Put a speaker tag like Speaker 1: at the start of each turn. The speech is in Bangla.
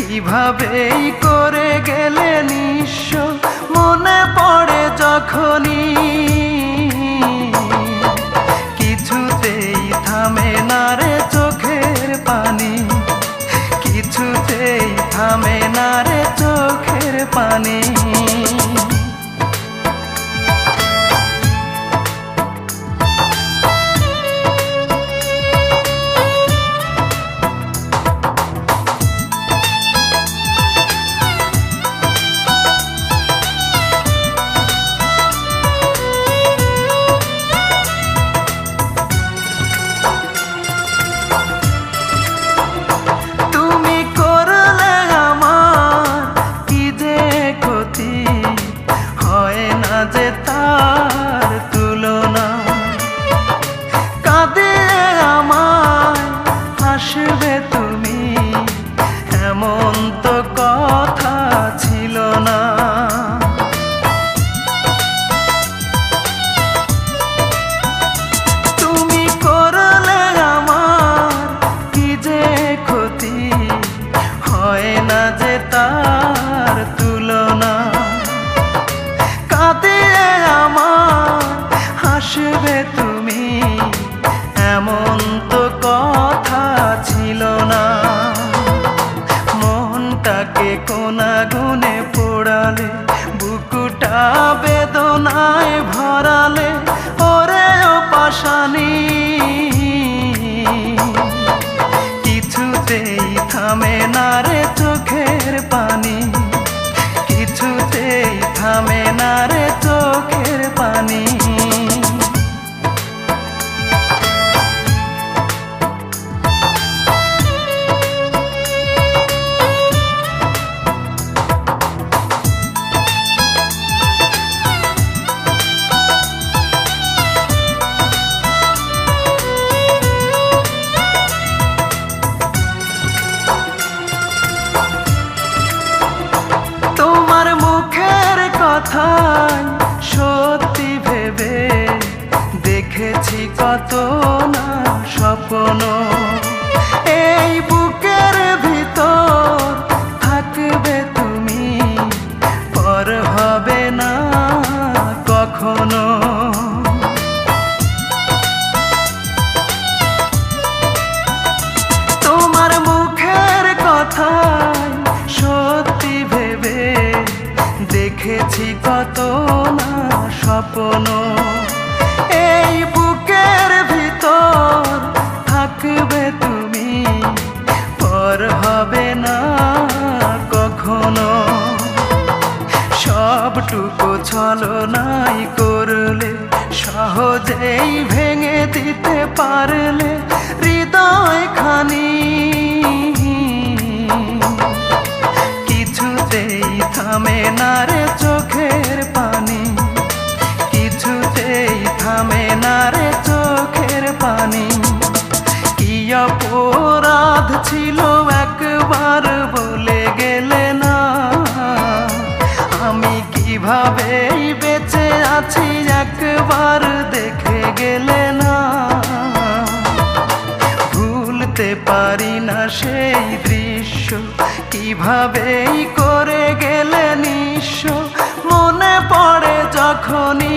Speaker 1: কিভাবেই করে গেলে নিঃস্ব মনে পড়ে যখনই কিছুতেই থামে না রে চোখের পানি কিছুতেই থামে না রে চোখের পানি যে তার তুলনা কাঁদিয়ে আমায় হাসবে তুমি এমন তো কথা ছিল না তুমি করলে আমার কি যে ক্ষতি হয় না যে তার তুলনা কাঁদিয়ে আমার হাসবে তুমি এমন তো কথা ছিল না মনটাকে কোনা গুনে পোড়ালে বুকুটা বেদনায় ভরালে ওরে ও পাশানি কিছুতেই থামে না রে চোখের পানি কিছুতেই থামে না রে চোখের পানি কথায় সত্যি ভেবে দেখেছি কত না স্বপ্ন এই বুকের ভিতর থাকবে তুমি পর হবে না কখনো তোমার মুখের কথায় সত্যি ভেবে দেখেছি কত না স্বপ্ন এই বুকের ভিতর থাকবে তুমি পর হবে না কখনো সবটুকু ছলনাই করলে সহজেই ভেঙে দিতে পারলে হৃদয় খানি কিছুতেই থামে না রে চোখের পানি কিছুতেই থামে না রে চোখের পানি কি অপরাধ ছিল একবার বলে গেলে না আমি কিভাবেই বেঁচে আছি একবার দেখে গেলে না ভুলতে পারি না সেই দৃশ্য কিভাবেই করে গেলে নিঃস্ব মনে পড়ে যখনই